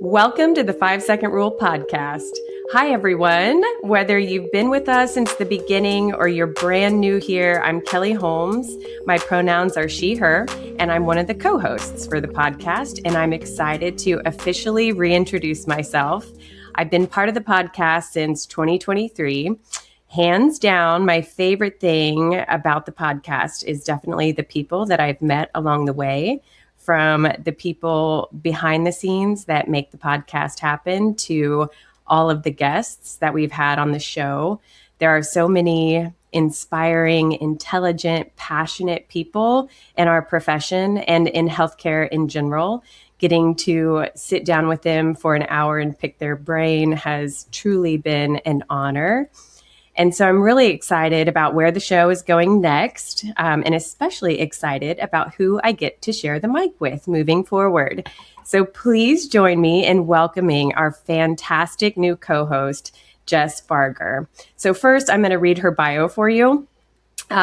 Welcome to the 5-Second Rule podcast. Hi, everyone. Whether you've been with us since the beginning or you're brand new here, I'm Kelly Holmes. My pronouns are she, her, and I'm one of the co-hosts for the podcast, and I'm excited to officially reintroduce myself. I've been part of the podcast since 2023. Hands down, my favorite thing about the podcast is definitely the people that I've met along the way, from the people behind the scenes that make the podcast happen to all of the guests that we've had on the show. There are so many inspiring, intelligent, passionate people in our profession and in healthcare in general. Getting to sit down with them for an hour and pick their brain has truly been an honor. And so I'm really excited about where the show is going next, and especially excited about who I get to share the mic with moving forward. So please join me in welcoming our fantastic new co-host, Jess Fargher. So first, I'm going to read her bio for you.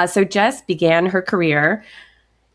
So Jess began her career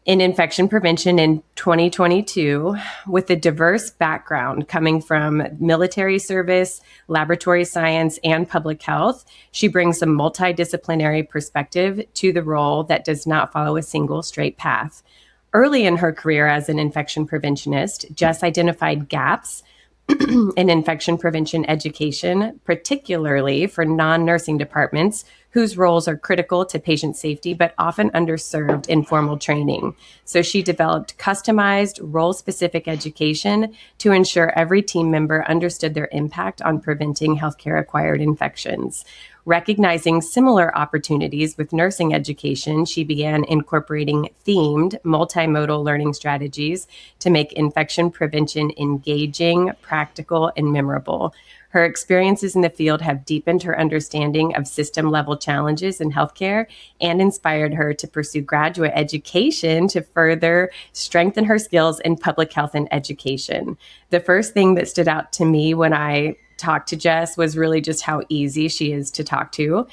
in infection prevention in 2022 with a diverse background coming from military service, laboratory science, and public health. She brings a multidisciplinary perspective to the role that does not follow a single straight path. Early in her career as an infection preventionist, Jess identified gaps in infection prevention education, particularly for non-nursing departments whose roles are critical to patient safety, but often underserved in formal training. So she developed customized, role-specific education to ensure every team member understood their impact on preventing healthcare-acquired infections. Recognizing similar opportunities with nursing education, she began incorporating themed, multimodal learning strategies to make infection prevention engaging, practical, and memorable. Her experiences in the field have deepened her understanding of system-level challenges in healthcare and inspired her to pursue graduate education to further strengthen her skills in public health and education. The first thing that stood out to me when I talked to Jess was really just how easy she is to talk to.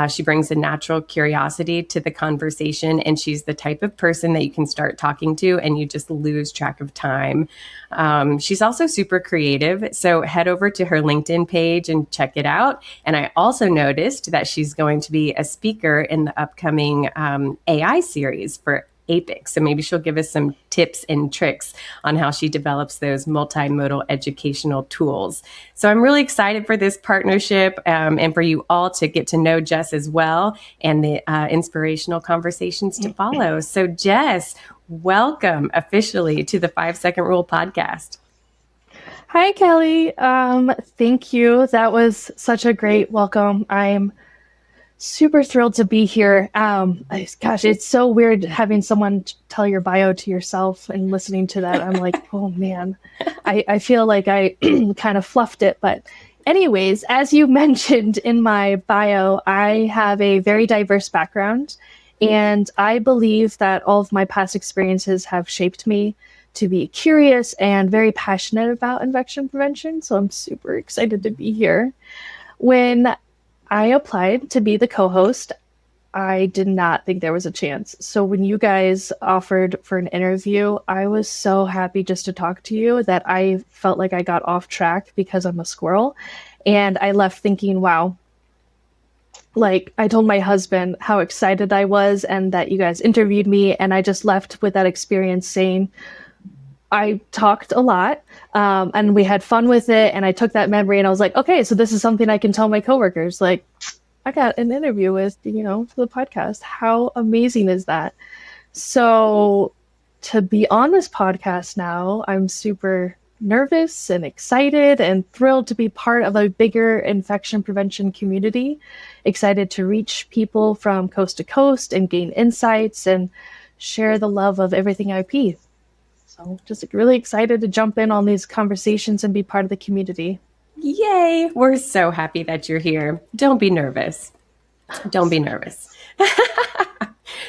She brings a natural curiosity to the conversation, and she's the type of person that you can start talking to and you just lose track of time. She's also super creative, so head over to her LinkedIn page and check it out. And I also noticed that she's going to be a speaker in the upcoming AI series for FAPIC. So maybe she'll give us some tips and tricks on how she develops those multimodal educational tools. So I'm really excited for this partnership and for you all to get to know Jess as well and the inspirational conversations to follow. So Jess, welcome officially to the 5-Second Rule podcast. Hi, Kelly. Thank you. That was such a great welcome. I'm super thrilled to be here. Gosh, it's so weird having someone tell your bio to yourself and listening to that. I'm like, oh man, I feel like I kind of fluffed it. But anyways, as you mentioned in my bio, I have a very diverse background, and I believe that all of my past experiences have shaped me to be curious and very passionate about infection prevention. So I'm super excited to be here. When I applied to be the co-host, I did not think there was a chance. So when you guys offered for an interview, I was so happy just to talk to you that I felt like I got off track because I'm a squirrel. And I left thinking, wow, like I told my husband how excited I was and that you guys interviewed me. And I just left with that experience saying, I talked a lot and we had fun with it. And I took that memory and I was like, okay, so this is something I can tell my coworkers. Like, I got an interview with, the podcast. How amazing is that? So to be on this podcast now, I'm super nervous and excited and thrilled to be part of a bigger infection prevention community. Excited to reach people from coast to coast and gain insights and share the love of everything IP. So just really excited to jump in on these conversations and be part of the community. Yay! We're so happy that you're here. Don't be nervous. Don't be nervous.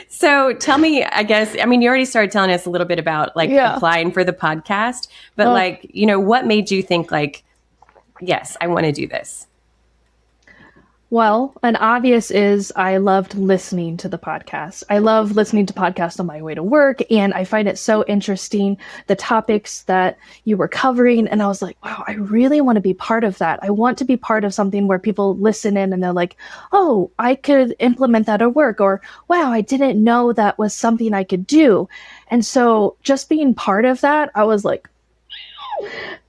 So tell me, you already started telling us a little bit about applying for the podcast, but what made you think yes, I want to do this? Well, an obvious is I loved listening to the podcast. I love listening to podcasts on my way to work, and I find it so interesting, the topics that you were covering. And I was like, wow, I really want to be part of that. I want to be part of something where people listen in and they're like, oh, I could implement that at work, or wow, I didn't know that was something I could do. And so just being part of that, I was like,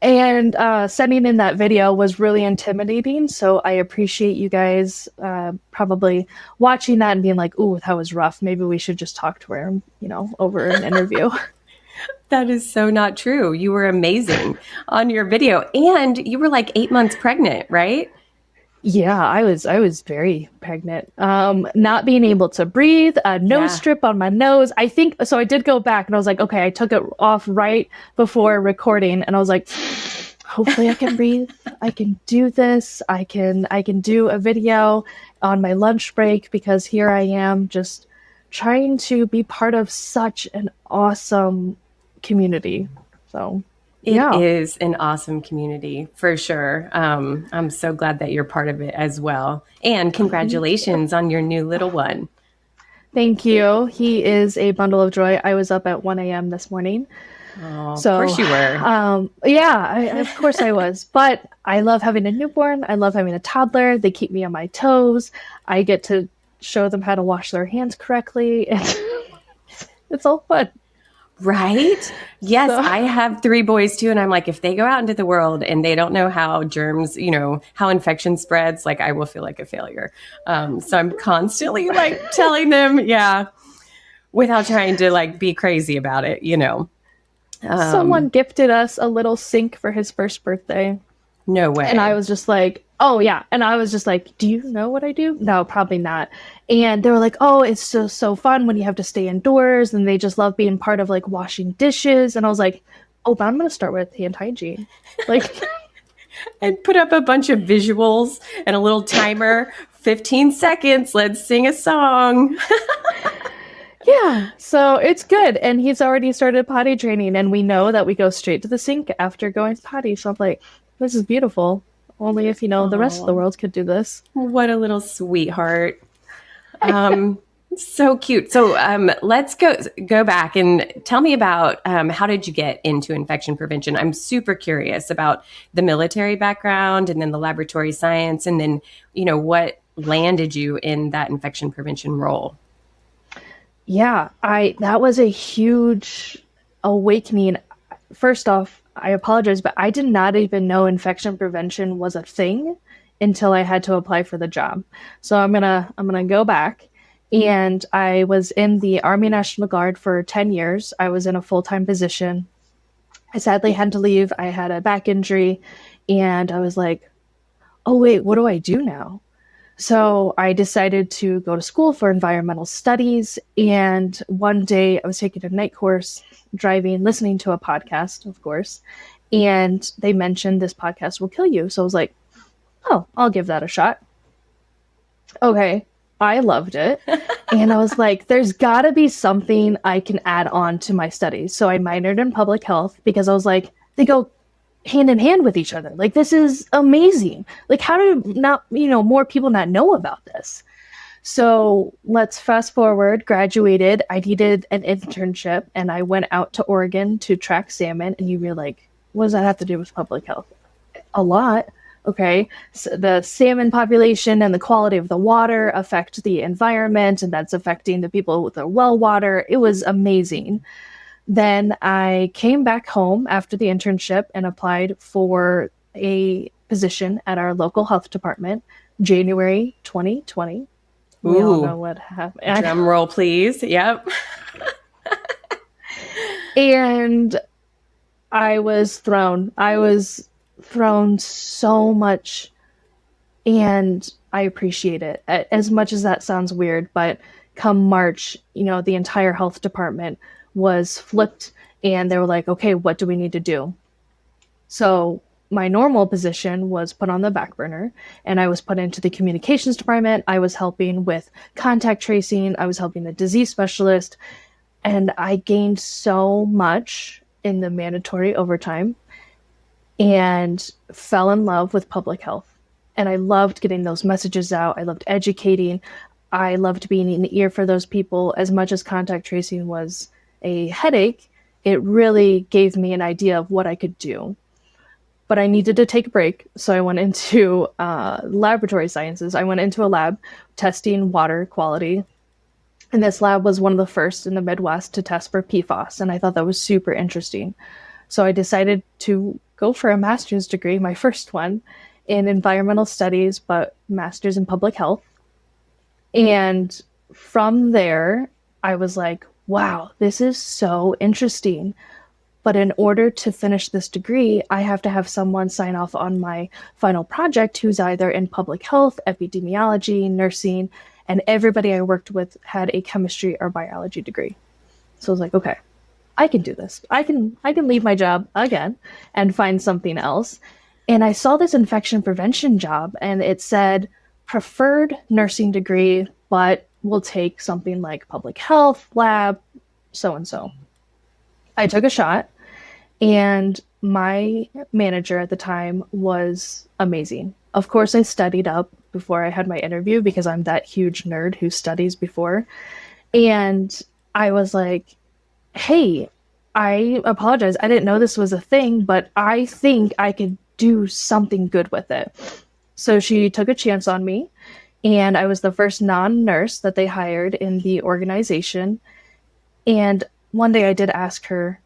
and sending in that video was really intimidating. So I appreciate you guys probably watching that and being like, ooh, that was rough. Maybe we should just talk to her, over an interview. That is so not true. You were amazing on your video, and you were like 8 months pregnant, right? Yeah, I was very pregnant. Not being able to breathe, a nose strip on my nose. I think so. I did go back and I was like, okay, I took it off right before recording, and I was like, hopefully I can breathe. I can do this. I can do a video on my lunch break, because here I am just trying to be part of such an awesome community. So It is an awesome community for sure. I'm so glad that you're part of it as well. And congratulations on your new little one. Thank you. He is a bundle of joy. I was up at 1 a.m. this morning. Oh, of course you were. Of course I was. But I love having a newborn. I love having a toddler. They keep me on my toes. I get to show them how to wash their hands correctly. It's all fun. Right? Yes, I have 3 boys too. And I'm like, if they go out into the world and they don't know how germs, how infection spreads, like I will feel like a failure. So I'm constantly like telling them, without trying to like be crazy about it, Someone gifted us a little sink for his first birthday. No way. And I was just like, oh yeah. And I was just like, do you know what I do? No, probably not. And they were like, oh, it's so fun when you have to stay indoors, and they just love being part of like washing dishes. And I was like, oh, but I'm going to start with hand hygiene. Like, and put up a bunch of visuals and a little timer, 15 seconds, let's sing a song. Yeah, so it's good. And he's already started potty training, and we know that we go straight to the sink after going potty. So I'm like, this is beautiful. Only if, the rest of the world could do this. What a little sweetheart. So cute. So let's go back and tell me about how did you get into infection prevention? I'm super curious about the military background and then the laboratory science, and then, what landed you in that infection prevention role? Yeah, that was a huge awakening. First off, I apologize, but I did not even know infection prevention was a thing until I had to apply for the job. So I'm gonna go back. And I was in the Army National Guard for 10 years. I was in a full-time position. I sadly had to leave. I had a back injury, and I was like, oh wait, what do I do now? So I decided to go to school for environmental studies. And one day I was taking a night course, driving, listening to a podcast, of course. And they mentioned this podcast will kill you. So I was like, oh, I'll give that a shot. Okay. I loved it. And I was like, there's got to be something I can add on to my studies. So I minored in public health, because I was like, they go hand in hand with each other. Like, this is amazing. Like, how do not, more people not know about this? So let's fast forward, graduated. I needed an internship, and I went out to Oregon to track salmon. And you were like, what does that have to do with public health? A lot. Okay. So the salmon population and the quality of the water affect the environment, and that's affecting the people with their well water. It was amazing. Then I came back home after the internship and applied for a position at our local health department, January 2020. We all know what happened. Drum roll, please. Yep. And I was thrown so much, and I appreciate it. As much as that sounds weird, but come March, the entire health department was flipped, and they were like, okay, what do we need to do? So my normal position was put on the back burner, and I was put into the communications department. I was helping with contact tracing. I was helping the disease specialist, and I gained so much in the mandatory overtime and fell in love with public health. And I loved getting those messages out. I loved educating. I loved being in the ear for those people. As much as contact tracing was a headache, it really gave me an idea of what I could do. but I needed to take a break. So I went into laboratory sciences. I went into a lab testing water quality. And this lab was one of the first in the Midwest to test for PFAS. And I thought that was super interesting. So I decided to go for a master's degree, my first one, in environmental studies, but master's in public health. And from there, I was like, wow, this is so interesting. But in order to finish this degree, I have to have someone sign off on my final project who's either in public health, epidemiology, nursing, and everybody I worked with had a chemistry or biology degree. So I was like, okay, I can do this. I can leave my job again and find something else. And I saw this infection prevention job, and it said preferred nursing degree, but we'll take something like public health, lab, so and so. I took a shot, and my manager at the time was amazing. Of course, I studied up before I had my interview because I'm that huge nerd who studies before. And I was like, hey, I apologize. I didn't know this was a thing, but I think I could do something good with it. So she took a chance on me, and I was the first non-nurse that they hired in the organization. And one day I did ask her,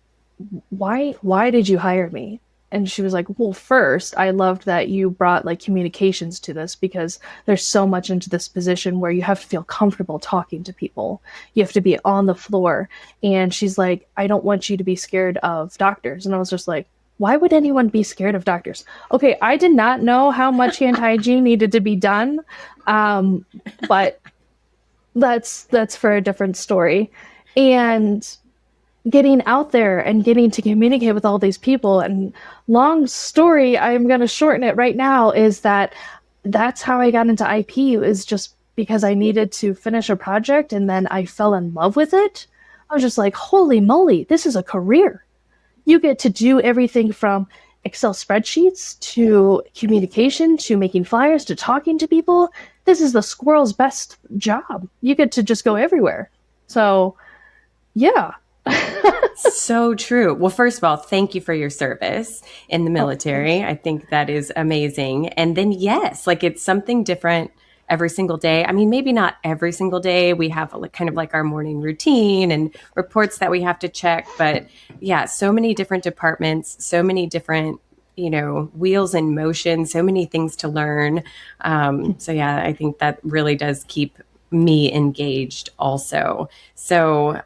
why did you hire me? And she was like, well, first, I loved that you brought like communications to this, because there's so much into this position where you have to feel comfortable talking to people. You have to be on the floor. And she's like, I don't want you to be scared of doctors. And I was just like, why would anyone be scared of doctors? Okay, I did not know how much hand hygiene needed to be done, but that's for a different story. And getting out there and getting to communicate with all these people, and long story, I'm going to shorten it right now, is that's how I got into IP, is just because I needed to finish a project, and then I fell in love with it. I was just like, holy moly, this is a career. You get to do everything from Excel spreadsheets to communication to making flyers to talking to people. This is the squirrel's best job. You get to just go everywhere. So, yeah. So true. Well, first of all, thank you for your service in the military. I think that is amazing. And then, yes, like it's something different every single day. I mean, maybe not every single day. We have kind of like our morning routine and reports that we have to check. But yeah, so many different departments, so many different, wheels in motion, so many things to learn. So yeah, I think that really does keep me engaged also. So,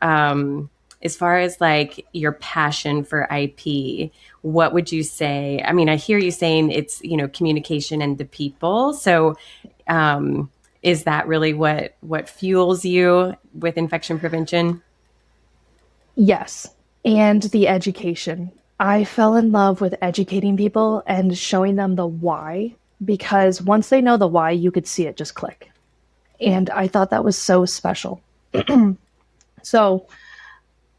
as far as like your passion for IP, what would you say? I mean, I hear you saying it's, communication and the people. So is that really what fuels you with infection prevention? Yes. And the education. I fell in love with educating people and showing them the why, because once they know the why, you could see it just click. And I thought that was so special. So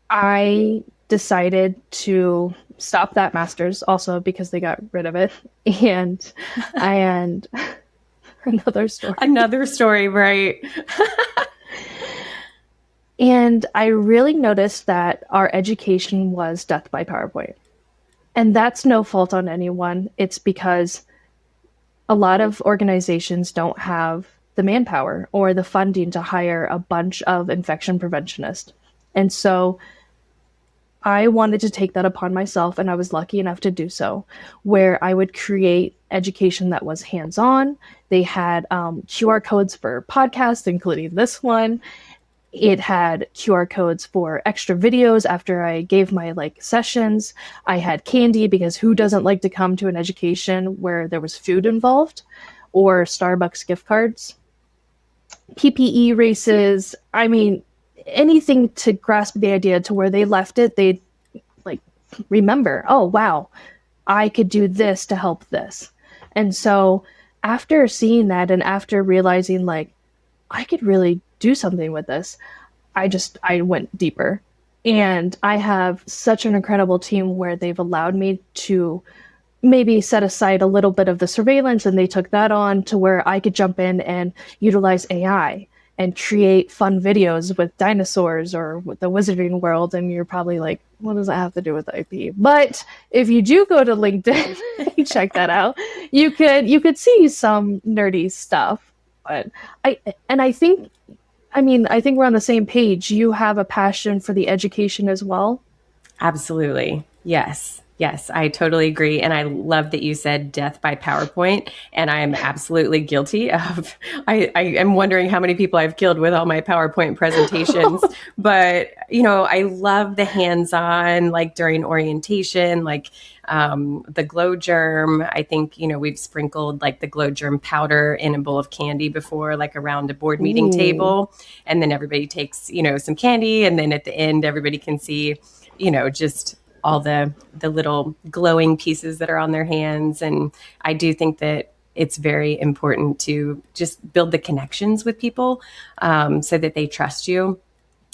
I decided to stop that master's also because they got rid of it. And another story, right? And I really noticed that our education was death by PowerPoint. And that's no fault on anyone. It's because a lot of organizations don't have the manpower or the funding to hire a bunch of infection preventionists. And so I wanted to take that upon myself, and I was lucky enough to do so, where I would create education that was hands-on. They had QR codes for podcasts, including this one. It had QR codes for extra videos after I gave my sessions. I had candy, because who doesn't like to come to an education where there was food involved, or Starbucks gift cards, PPE races. I mean, anything to grasp the idea to where they left it, they'd remember, oh, wow, I could do this to help this. And so after seeing that, and after realizing I could really do something with this, I went deeper. And I have such an incredible team where they've allowed me to maybe set aside a little bit of the surveillance, and they took that on to where I could jump in and utilize AI and create fun videos with dinosaurs or with the wizarding world. And you're probably like, what does that have to do with IP? But if you do go to LinkedIn and check that out, you could see some nerdy stuff. But I think, I think we're on the same page. You have a passion for the education as well. Absolutely. Yes. Yes, I totally agree. And I love that you said death by PowerPoint. And I am absolutely guilty of, I am wondering how many people I've killed with all my PowerPoint presentations. But, I love the hands-on, like during orientation, like the glow germ. I think, we've sprinkled like the glow germ powder in a bowl of candy before, like around a board meeting table. And then everybody takes, some candy. And then at the end, everybody can see, just all the little glowing pieces that are on their hands. And I do think that it's very important to just build the connections with people so that they trust you.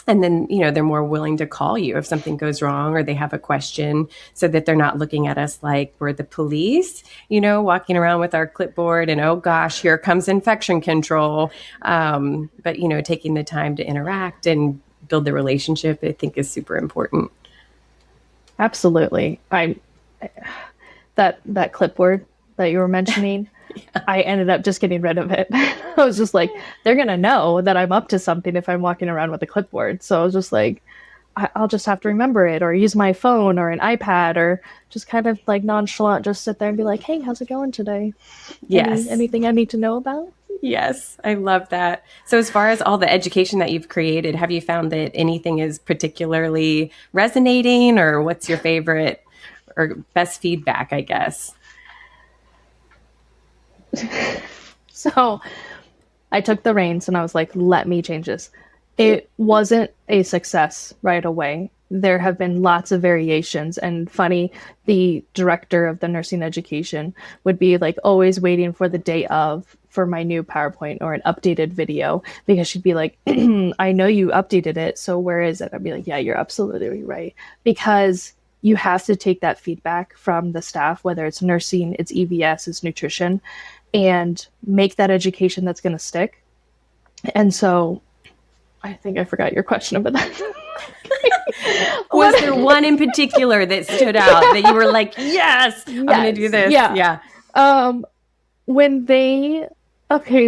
And then, they're more willing to call you if something goes wrong or they have a question, so that they're not looking at us like we're the police, walking around with our clipboard and, oh gosh, here comes infection control. But, taking the time to interact and build the relationship, I think is super important. Absolutely. That clipboard that you were mentioning, yeah. I ended up just getting rid of it. I was just like, they're going to know that I'm up to something if I'm walking around with a clipboard. So I was just like, I'll just have to remember it or use my phone or an iPad or just kind of like nonchalant, just sit there and be like, hey, how's it going today? Yes. Anything I need to know about? Yes, I love that. So as far as all the education that you've created, have you found that anything is particularly resonating, or what's your favorite or best feedback, I guess? So I took the reins and I was like, let me change this. It wasn't a success right away. There have been lots of variations, and funny, the director of the nursing education would be like always waiting for the day of for my new PowerPoint or an updated video, because she'd be like, I know you updated it, so where is it? I'd be like, yeah, you're absolutely right. Because you have to take that feedback from the staff, whether it's nursing, it's EVS, it's nutrition, and make that education that's going to stick. And so I think I forgot your question about that. Was there one in particular that stood out that you were like, yes, I'm going to do this? Yeah.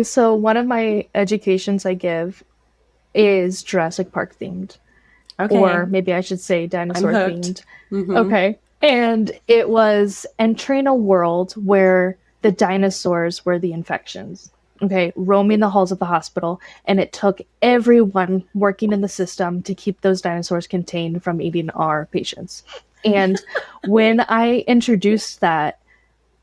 So one of my educations I give is Jurassic Park themed. Okay. Or maybe I should say dinosaur themed. Mm-hmm. Okay. And it was entering a world where the dinosaurs were the infections. Okay, roaming the halls of the hospital, and it took everyone working in the system to keep those dinosaurs contained from eating our patients. And when I introduced that,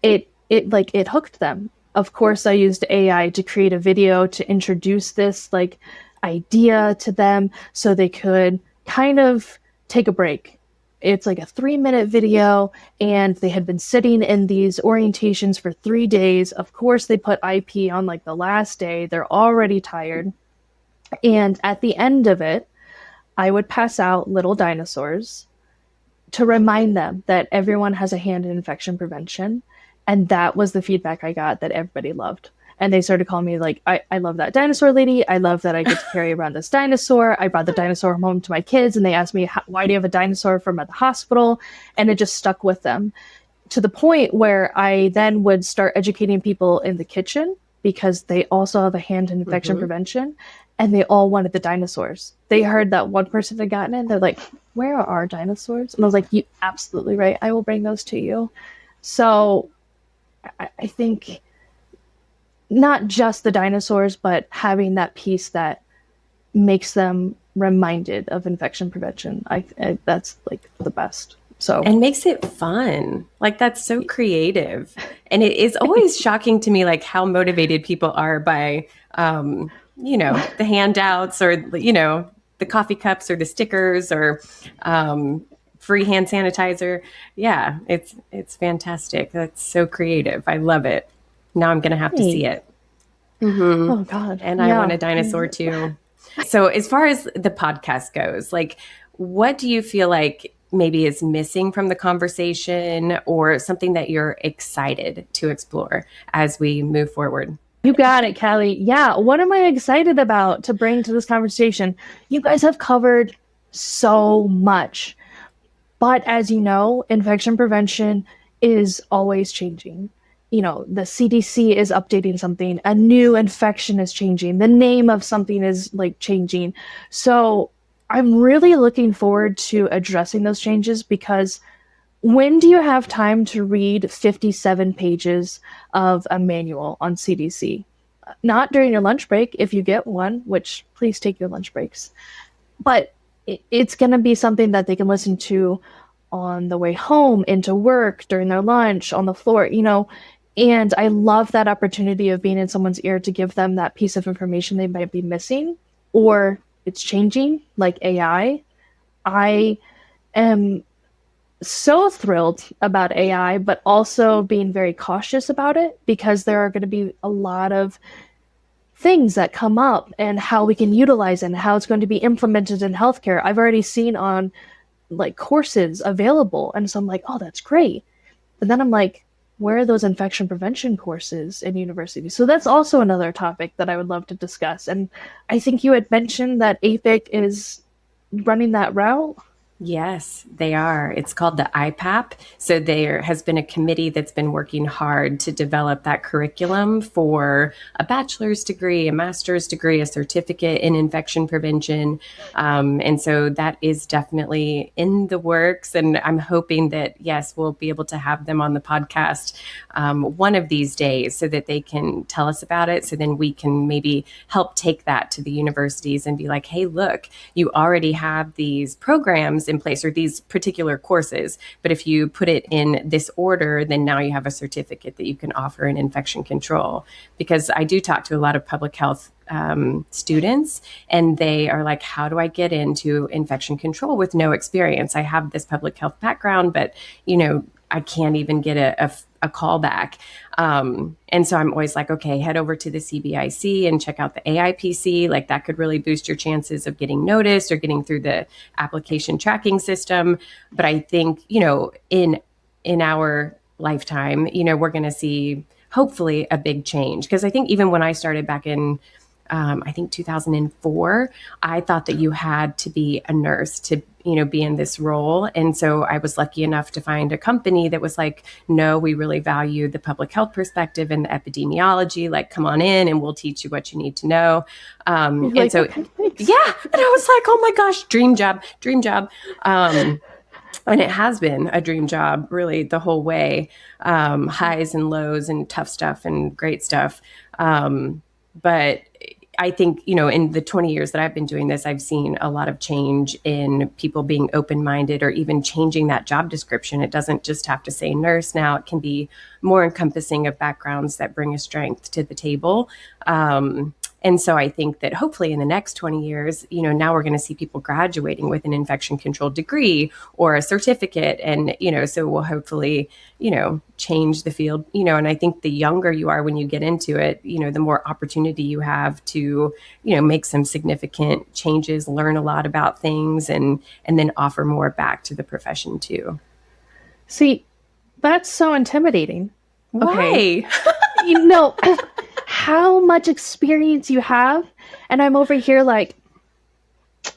it hooked them. Of course, I used AI to create a video to introduce this like idea to them so they could kind of take a break. It's like a 3-minute video, and they had been sitting in these orientations for 3 days. Of course, they put IP on like the last day. They're already tired. And at the end of it, I would pass out little dinosaurs to remind them that everyone has a hand in infection prevention. And that was the feedback I got that everybody loved. And they started calling me like, I love that dinosaur lady. I love that I get to carry around this dinosaur. I brought the dinosaur home to my kids, and they asked me, why do you have a dinosaur from at the hospital? And it just stuck with them to the point where I then would start educating people in the kitchen, because they also have a hand in infection prevention, and they all wanted the dinosaurs. They heard that one person had gotten it. They're like, where are our dinosaurs? And I was like, you absolutely right. I will bring those to you. So I think not just the dinosaurs, but having that piece that makes them reminded of infection prevention. I that's like the best. So, and makes it fun. Like, that's so creative. And it is always shocking to me, like how motivated people are by, the handouts, or, the coffee cups or the stickers, or free hand sanitizer. Yeah, it's fantastic. That's so creative. I love it. Now I'm going to have to see it. Mm-hmm. Oh, God. And I want a dinosaur too. So as far as the podcast goes, like, what do you feel like maybe is missing from the conversation, or something that you're excited to explore as we move forward? You got it, Callie. Yeah, what am I excited about to bring to this conversation? You guys have covered so much. But as you know, infection prevention is always changing. You know, the CDC is updating something, a new infection is changing, the name of something is like changing. So I'm really looking forward to addressing those changes because when do you have time to read 57 pages of a manual on CDC? Not during your lunch break, if you get one, which please take your lunch breaks. But it's going to be something that they can listen to on the way home, into work, during their lunch, on the floor, you know. And I love that opportunity of being in someone's ear to give them that piece of information they might be missing or it's changing, like AI. I am so thrilled about AI, but also being very cautious about it because there are going to be a lot of things that come up and how we can utilize it and how it's going to be implemented in healthcare. I've already seen on like courses available. And so I'm like, oh, that's great. But then I'm like, where are those infection prevention courses in universities? So that's also another topic that I would love to discuss. And I think you had mentioned that AFIC is running that route. Yes, they are. It's called the IPAP. So there has been a committee that's been working hard to develop that curriculum for a bachelor's degree, a master's degree, a certificate in infection prevention. And so that is definitely in the works. And I'm hoping that, yes, we'll be able to have them on the podcast one of these days so that they can tell us about it. So then we can maybe help take that to the universities and be like, hey, look, you already have these programs in place or these particular courses, but if you put it in this order, then now you have a certificate that you can offer in infection control. Because I do talk to a lot of public health students, and they are like, how do I get into infection control with no experience? I have this public health background, but I can't even get a call back. And so I'm always like, okay, head over to the CBIC and check out the AIPC. Like that could really boost your chances of getting noticed or getting through the application tracking system. But I think, in our lifetime, we're going to see hopefully a big change. Because I think even when I started back in I think 2004, I thought that you had to be a nurse to, be in this role. And so I was lucky enough to find a company that was like, no, we really value the public health perspective and the epidemiology. Like, come on in and we'll teach you what you need to know. And so, yeah. And I was like, oh my gosh, dream job. And it has been a dream job really the whole way, highs and lows and tough stuff and great stuff. But I think, in the 20 years that I've been doing this, I've seen a lot of change in people being open-minded or even changing that job description. It doesn't just have to say nurse now. It can be more encompassing of backgrounds that bring a strength to the table. And so I think that hopefully in the next 20 years, now we're going to see people graduating with an infection control degree or a certificate. And, so we'll hopefully, change the field, and I think the younger you are when you get into it, the more opportunity you have to, make some significant changes, learn a lot about things and then offer more back to the profession too. See, that's so intimidating. Why? Okay. How much experience you have, and I'm over here like,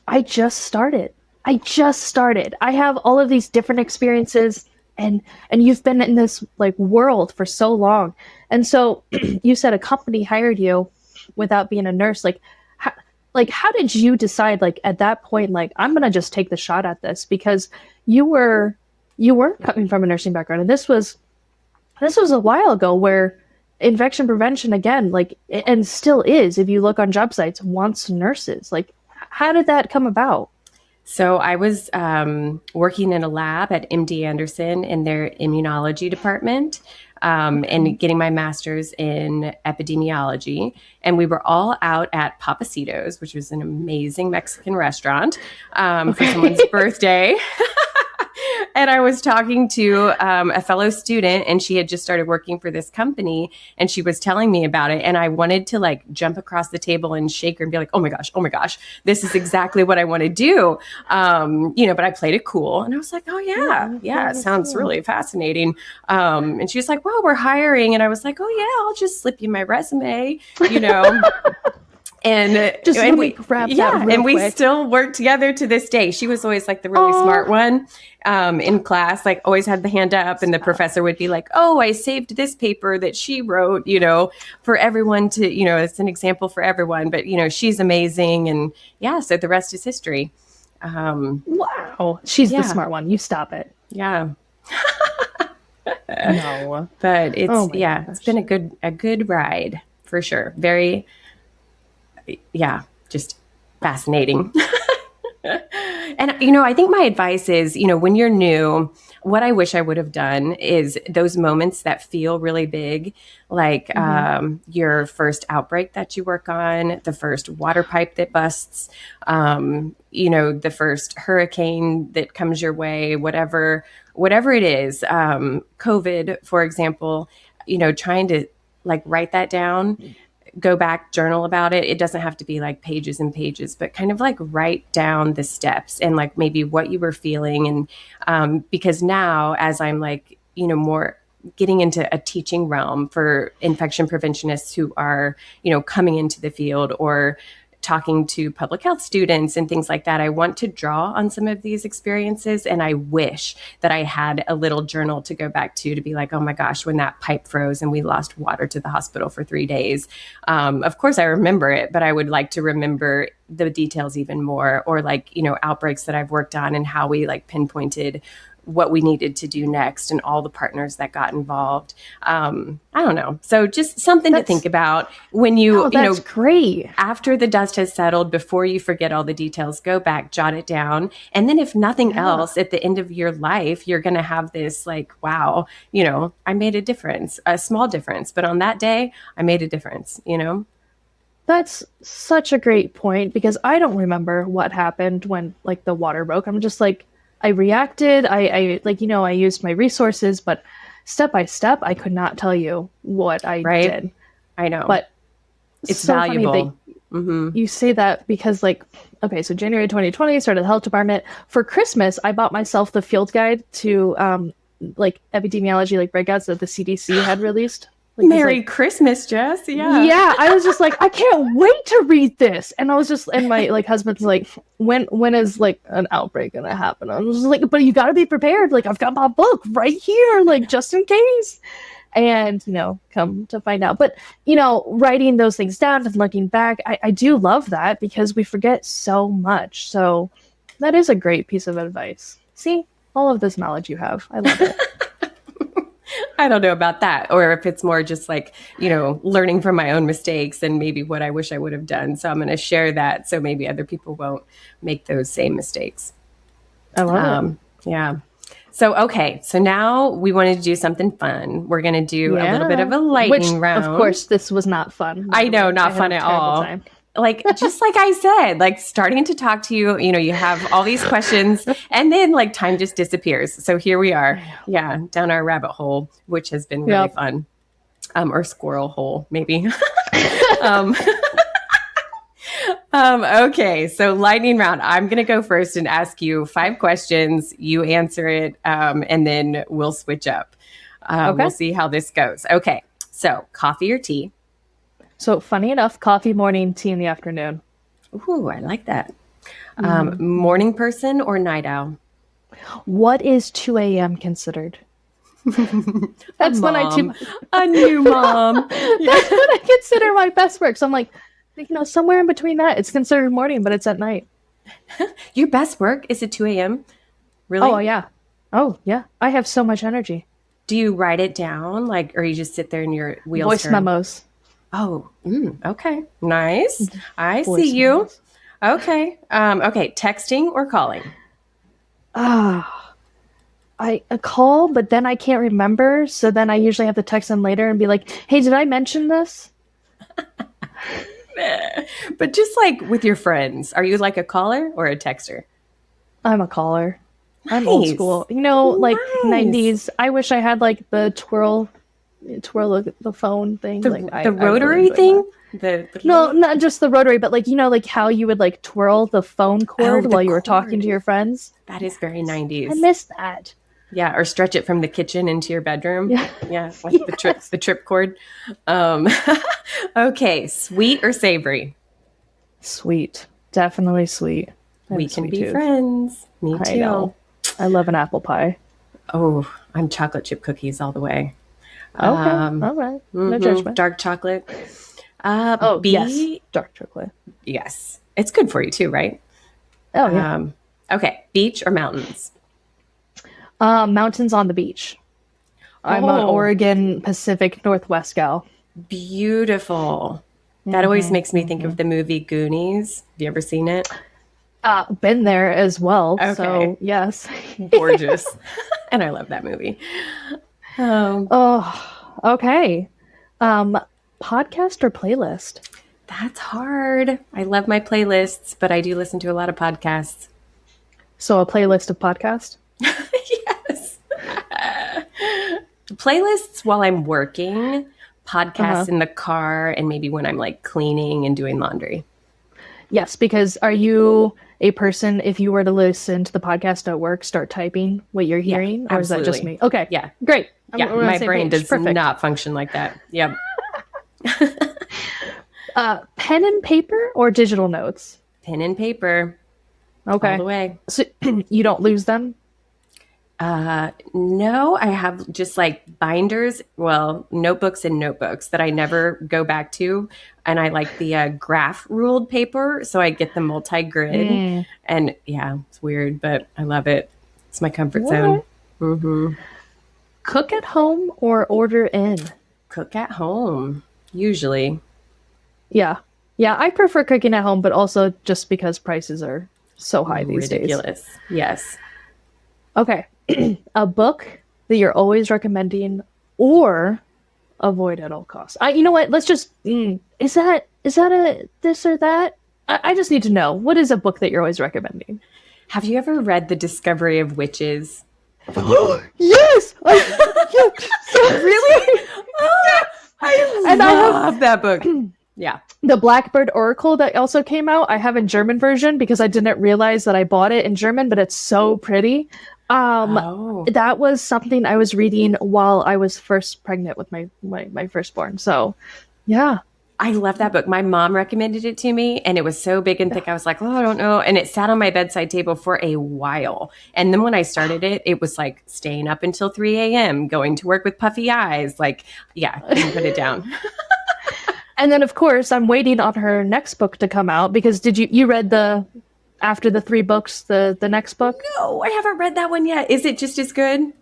I just started. I have all of these different experiences, and you've been in this like world for so long. And so you said a company hired you without being a nurse. Like how did you decide, like at that point, like I'm gonna just take the shot at this? Because you weren't coming from a nursing background, and this was a while ago where infection prevention, again, like, and still is, if you look on job sites, wants nurses. Like, how did that come about? So I was working in a lab at MD Anderson in their immunology department and getting my master's in epidemiology. And we were all out at Papacitos, which was an amazing Mexican restaurant for someone's birthday. And I was talking to a fellow student, and she had just started working for this company, and she was telling me about it. And I wanted to like jump across the table and shake her and be like, oh my gosh, this is exactly what I want to do. But I played it cool. And I was like, oh yeah, it sounds really fascinating. And she was like, well, we're hiring. And I was like, oh yeah, I'll just slip you my resume, And we grab that real we quick. still work together to this day. She was always like the really smart one in class, like always had the hand up, and the professor would be like, "Oh, I saved this paper that she wrote, for everyone to, it's an example for everyone." But she's amazing, and so the rest is history. Wow, she's the smart one. You stop it. Yeah. No, but it's been a good ride for sure. Very. Just fascinating. And, I think my advice is, when you're new, what I wish I would have done is those moments that feel really big, like your first outbreak that you work on, the first water pipe that busts, the first hurricane that comes your way, whatever it is, COVID, for example, trying to like write that down, go back, journal about it. It doesn't have to be like pages and pages, but kind of like write down the steps and like maybe what you were feeling. And because now as I'm like, more getting into a teaching realm for infection preventionists who are, coming into the field or talking to public health students and things like that, I want to draw on some of these experiences. And I wish that I had a little journal to go back to be like, oh my gosh, when that pipe froze and we lost water to the hospital for 3 days. Of course, I remember it, but I would like to remember the details even more, or like, outbreaks that I've worked on and how we like pinpointed what we needed to do next and all the partners that got involved. I don't know. So just something to think about when you, great. After the dust has settled, before you forget all the details, go back, jot it down. And then if nothing else, at the end of your life, you're going to have this like, wow, I made a difference, a small difference. But on that day, I made a difference, That's such a great point, because I don't remember what happened when like the water broke. I'm just like, I reacted, I used my resources, but step by step, I could not tell you what I did. I know. But it's so valuable. You say that because so January 2020, started the health department. For Christmas, I bought myself the field guide to epidemiology, like breakouts that the CDC had released. Merry Christmas, Jess. Yeah. Yeah. I was just like, I can't wait to read this. And I was just, and my husband's like, when is like an outbreak going to happen? I was like, but you got to be prepared. Like, I've got my book right here, like just in case. And, come to find out. But, writing those things down and looking back, I do love that because we forget so much. So that is a great piece of advice. See, all of this knowledge you have. I love it. I don't know about that, or if it's more just like, learning from my own mistakes and maybe what I wish I would have done. So I'm going to share that so maybe other people won't make those same mistakes. I love it. Yeah. So, okay. So now we wanted to do something fun. We're going to do a little bit of a lightning round. Of course, this was not fun. I know, not fun at all. Time. Like, just like I said, like starting to talk to you, you have all these questions and then like time just disappears. So here we are. Yeah. Down our rabbit hole, which has been really fun. Or squirrel hole, maybe. Okay. So lightning round. I'm going to go first and ask you 5 questions. You answer it. And then we'll switch up. We'll see how this goes. Okay. So coffee or tea? So funny enough, coffee morning, tea in the afternoon. Ooh, I like that. Morning person or night owl? What is 2 a.m. considered? That's when I do a new mom. That's when I consider my best work. So I'm like, somewhere in between that, it's considered morning, but it's at night. Your best work is at 2 a.m.? Really? Oh, yeah. I have so much energy. Do you write it down, or you just sit there in your wheels? Voice memos. Oh, okay. Nice. I see you. Okay. Okay. Texting or calling? I call, but then I can't remember. So then I usually have to text them later and be like, hey, did I mention this? But just like with your friends, are you like a caller or a texter? I'm a caller. I'm old Nice. school. You know, like Nice. 90s. I wish I had like the twirl the phone thing. Like The I really rotary enjoy thing? that. The No, not just the rotary, but like, you know, like how you would like twirl the phone cord the while you were talking cord. to your friends. That is very I 90s. miss that. Yeah, or stretch it from the kitchen into your bedroom. Yeah. Yeah, like Yes. the trip cord. Um, okay, sweet or savory? Sweet. Definitely sweet. I have We a can sweet be tooth. friends. Me I too. know. I love an apple pie. Oh, I'm chocolate chip cookies all the way. Okay. All right. No judgment. Dark chocolate. Oh, yes. B. Dark chocolate. Yes, it's good for you too, right? Oh, yeah. Okay, beach or mountains? Mountains on the beach. I'm an Oh, Oregon Pacific Northwest gal. beautiful. That always makes me think of the movie Goonies. Have you ever seen it? Been there as well. Okay. So, yes. Gorgeous. And I love that movie. Oh, okay. Podcast or playlist? That's hard. I love my playlists, but I do listen to a lot of podcasts. So, a playlist of podcasts? Yes. Playlists while I'm working, podcasts in the car, and maybe when I'm like cleaning and doing laundry. Yes, because are you a person, if you were to listen to the podcast at work, start typing what you're hearing? Or is that just absolutely. me? Okay. Yeah. Great. Yeah, We're on the my same brain page. does Perfect. not function like that. Yep. Pen and paper or digital notes? Pen and paper Okay. all the way. So you don't lose them? No, I have just like binders, well, notebooks and notebooks that I never go back to. And I like the graph ruled paper. So I get the multi-grid. And yeah, it's weird, but I love it. It's my comfort zone. Cook at home or order in? Cook at home, usually. Yeah. Yeah, I prefer cooking at home, but also just because prices are so high these days. Ridiculous. Yes. Okay. A book that you're always recommending or avoid at all costs. You know what? Let's just is that a this or that? I just need to know. What is a book that you're always recommending? Have you ever read The Discovery of Witches? Yes. Really? I love that book. Yeah. The Blackbird Oracle that also came out, I have a German version because I didn't realize that I bought it in German, but it's so pretty. That was something I was reading while I was first pregnant with my firstborn. So, yeah. I love that book. My mom recommended it to me, and it was so big and thick. I was like, oh, I don't know. And it sat on my bedside table for a while. And then when I started it, it was like staying up until 3 a.m., going to work with puffy eyes. Like, yeah, couldn't put it down. And then, of course, I'm waiting on her next book to come out because did you read after the 3 books, the next book? No, I haven't read that one yet. Is it just as good?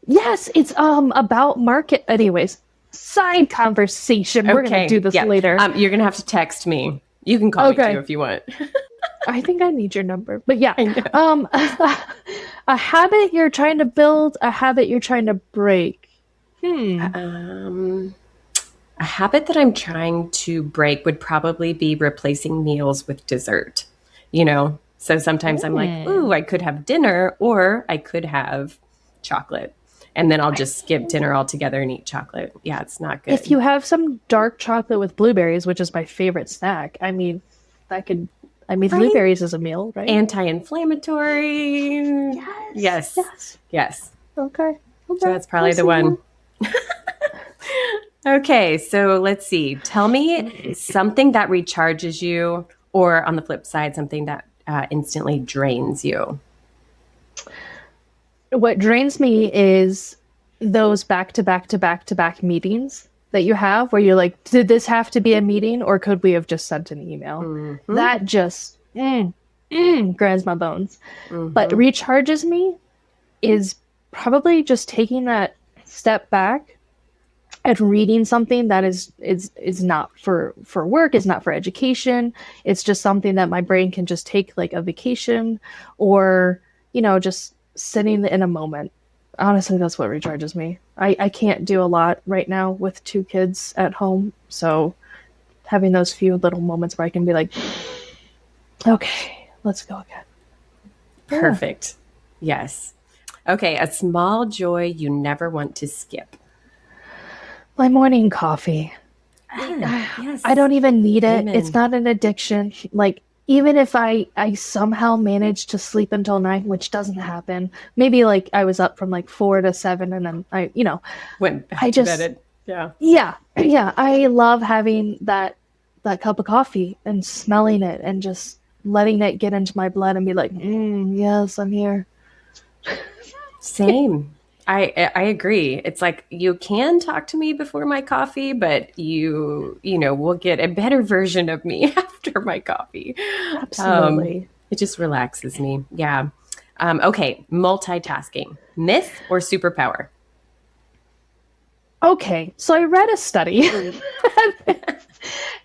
Yes, it's about market. Anyways, side conversation. We're gonna do this later. You're gonna have to text me. You can call me too if you want. I think I need your number, but yeah. A habit you're trying to build, a habit you're trying to break. A habit that I'm trying to break would probably be replacing meals with dessert. You know, so sometimes I'm like, ooh, I could have dinner or I could have chocolate. And then I'll just skip dinner altogether and eat chocolate. Yeah, it's not good. If you have some dark chocolate with blueberries, which is my favorite snack, I mean, blueberries is a meal, right? Anti-inflammatory. Yes. Okay. So that's probably the one. Okay, so let's see. Tell me something that recharges you, or on the flip side, something that instantly drains you. What drains me is those back-to-back meetings that you have where you're like, did this have to be a meeting or could we have just sent an email? That just grinds my bones. But recharges me is probably just taking that step back and reading something that is not for work, is not for education. It's just something that my brain can just take like a vacation or, you know, just sitting in a moment. Honestly, that's what recharges me. I can't do a lot right now with 2 kids at home. So having those few little moments where I can be like, okay, let's go again. Perfect. Yes. Okay, a small joy you never want to skip. My morning coffee. Yes. I don't even need it. It's Amen. not an addiction. Like, even if I somehow manage to sleep until 9, which doesn't happen, maybe like I was up from like 4 to 7 and then Went I back to bed just, at, yeah. yeah, I love having that cup of coffee and smelling it and just letting it get into my blood and be like, yes, I'm here. Same. I agree. It's like you can talk to me before my coffee, but you will get a better version of me after my coffee. Absolutely. It just relaxes me. Yeah. Okay, multitasking. Myth or superpower? Okay, so I read a study.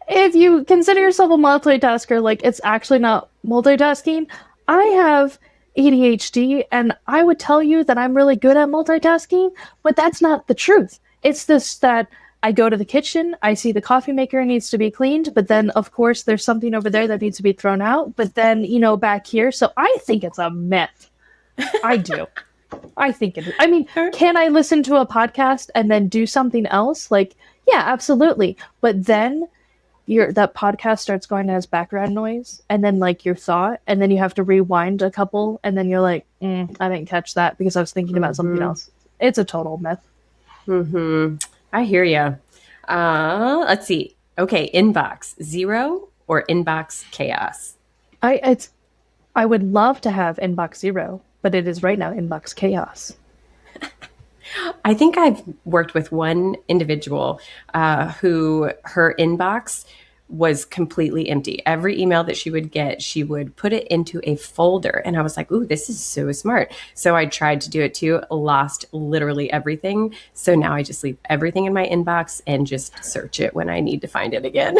If you consider yourself a multitasker, like it's actually not multitasking. I have ADHD and I would tell you that I'm really good at multitasking, but that's not the truth. It's this that I go to the kitchen, I see the coffee maker needs to be cleaned, but then of course there's something over there that needs to be thrown out, but then, back here. So I think it's a myth. I do. I think it is. I mean, can I listen to a podcast and then do something else? Like, yeah, absolutely. But then that podcast starts going as background noise and then like your thought and then you have to rewind a couple and then you're like, I didn't catch that because I was thinking about something else. It's a total myth. I hear you. Let's see. Okay, inbox 0 or inbox chaos? I would love to have inbox 0, but it is right now inbox chaos. I think I've worked with one individual who her inbox was completely empty. Every email that she would get, she would put it into a folder. And I was like, ooh, this is so smart. So I tried to do it too, lost literally everything. So now I just leave everything in my inbox and just search it when I need to find it again.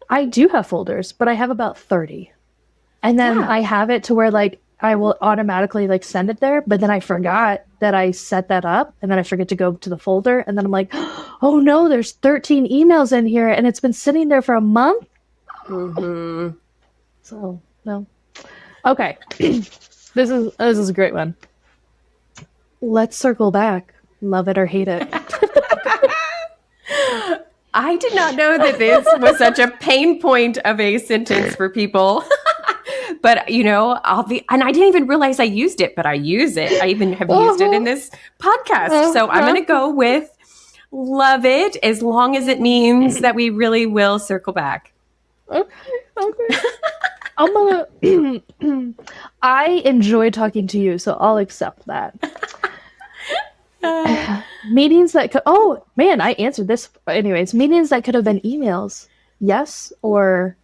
I do have folders, but I have about 30. And then I have it to where like I will automatically like send it there, but then I forgot that I set that up and then I forget to go to the folder and then I'm like, oh no, there's 13 emails in here and it's been sitting there for a month. So no. Okay. This is a great one. Let's circle back. Love it or hate it. I did not know that this was such a pain point of a sentence for people. But and I didn't even realize I used it, but I use it. I even have used it in this podcast. So I'm going to go with love it as long as it means that we really will circle back. Okay. I'm gonna. I enjoy talking to you, so I'll accept that. Meetings that could. Oh man, I answered this. Anyways, meetings that could have been emails. Yes or.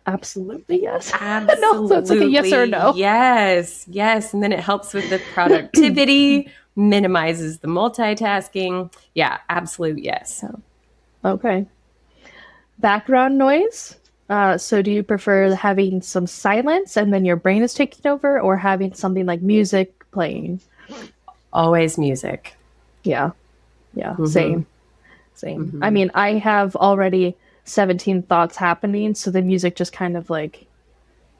Absolutely yes. Absolutely. No, so it's like a yes or no. Yes. And then it helps with the productivity, minimizes the multitasking. Yeah, absolute yes. Okay. Background noise. So do you prefer having some silence and then your brain is taking over or having something like music playing? Always music. Yeah. Same. I mean, I have already 17 thoughts happening, so the music just kind of like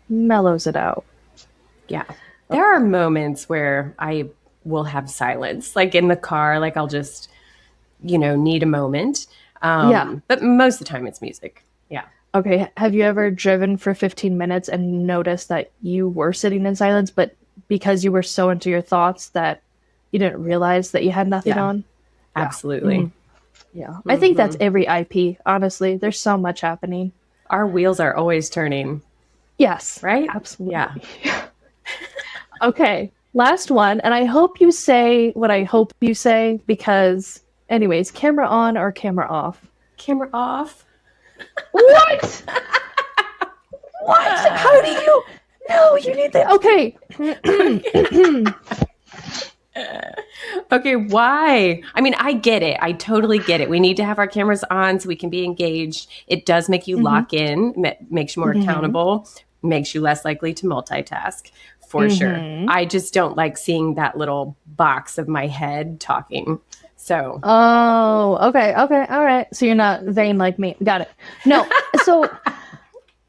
mellows it out. Yeah. There are moments where I will have silence, like in the car, like I'll just, need a moment. But most of the time it's music. Yeah. Okay. Have you ever driven for 15 minutes and noticed that you were sitting in silence, but because you were so into your thoughts that you didn't realize that you had nothing on? Absolutely. Yeah. I think that's every IP, honestly. There's so much happening. Our wheels are always turning. Yes. Right? Absolutely. Yeah. Okay. Last one. And I hope you say what I hope you say because, anyways, camera on or camera off? Camera off. What? What? How do you? No, you need that. Okay. Okay, why? I mean, I get it. I totally get it. We need to have our cameras on so we can be engaged. It does make you lock in, makes you more accountable, makes you less likely to multitask, for sure. I just don't like seeing that little box of my head talking. So. Oh, okay. All right. So you're not vain like me. Got it. No. So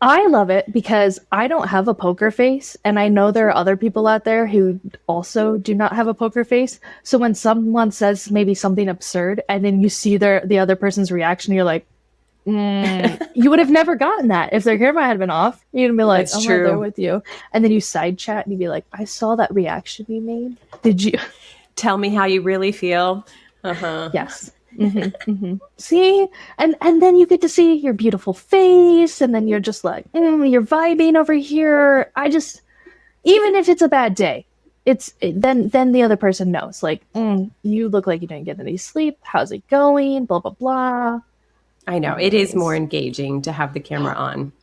I love it because I don't have a poker face, and I know there are other people out there who also do not have a poker face. So when someone says maybe something absurd, and then you see the other person's reaction, you're like, you would have never gotten that if their camera had been off. You'd be like, That's I'm true. right there with you. And then you side chat and you'd be like, I saw that reaction you made. Did you? Tell me how you really feel. Yes. See, and then you get to see your beautiful face, and then you're just like, you're vibing over here. Even if it's a bad day, then the other person knows, like, you look like you didn't get any sleep. How's it going? Blah blah blah. I know it is more engaging to have the camera on.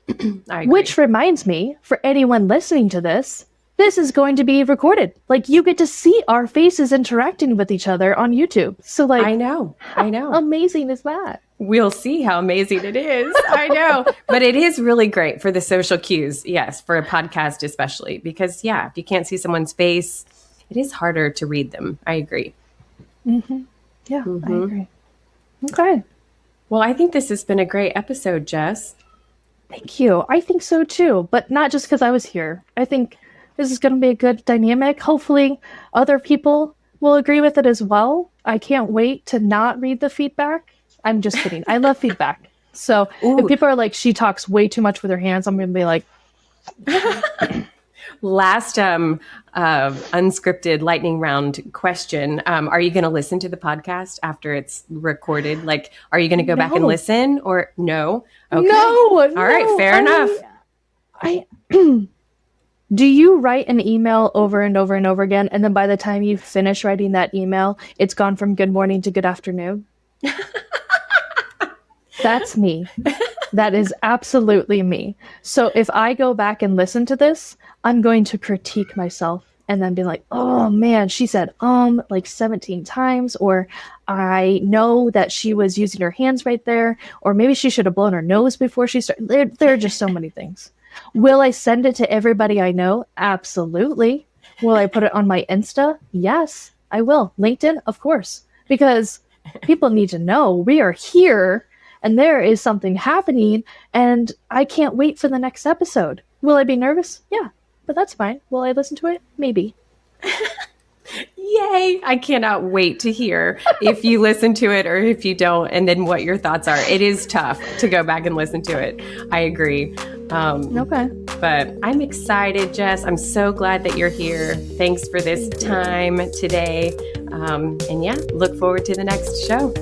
I agree. Which reminds me, for anyone listening to this is going to be recorded. Like, you get to see our faces interacting with each other on YouTube. So, like, I know. How amazing is that? We'll see how amazing it is. I know. But it is really great for the social cues. Yes, for a podcast especially. Because, if you can't see someone's face, it is harder to read them. I agree. Mm-hmm. Yeah, I agree. Okay. Well, I think this has been a great episode, Jess. Thank you. I think so, too. But not just because I was here. I think this is going to be a good dynamic. Hopefully other people will agree with it as well. I can't wait to not read the feedback. I'm just kidding. I love feedback. So if people are like, she talks way too much with her hands, I'm going to be like... Last unscripted lightning round question. Are you going to listen to the podcast after it's recorded? Like, are you going to go back and listen or no? Okay. No. All right. Fair enough. Do you write an email over and over and over again, and then by the time you finish writing that email, it's gone from good morning to good afternoon? That's me. That is absolutely me. So if I go back and listen to this, I'm going to critique myself and then be like, oh man, she said like 17 times, or I know that she was using her hands right there, or maybe she should have blown her nose before she started. There are just so many things. Will I send it to everybody I know? Absolutely. Will I put it on my Insta? Yes, I will. LinkedIn? Of course. Because people need to know we are here and there is something happening, and I can't wait for the next episode. Will I be nervous? Yeah, but that's fine. Will I listen to it? Maybe. Yay! I cannot wait to hear if you listen to it or if you don't, and then what your thoughts are. It is tough to go back and listen to it. I agree. Okay. But I'm excited, Jess. I'm so glad that you're here. Thanks for this time today. And look forward to the next show.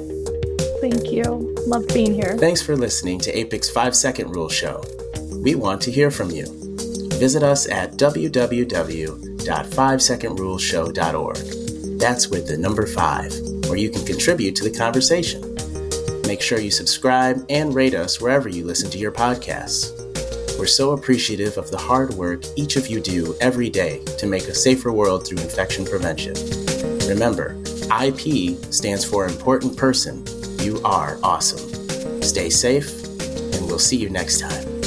Thank you. Love being here. Thanks for listening to APIC's 5-Second Rule Show. We want to hear from you. Visit us at www.5secondruleshow.org. That's with the number 5, where you can contribute to the conversation. Make sure you subscribe and rate us wherever you listen to your podcasts. We're so appreciative of the hard work each of you do every day to make a safer world through infection prevention. Remember, IP stands for Important Person. You are awesome. Stay safe, and we'll see you next time.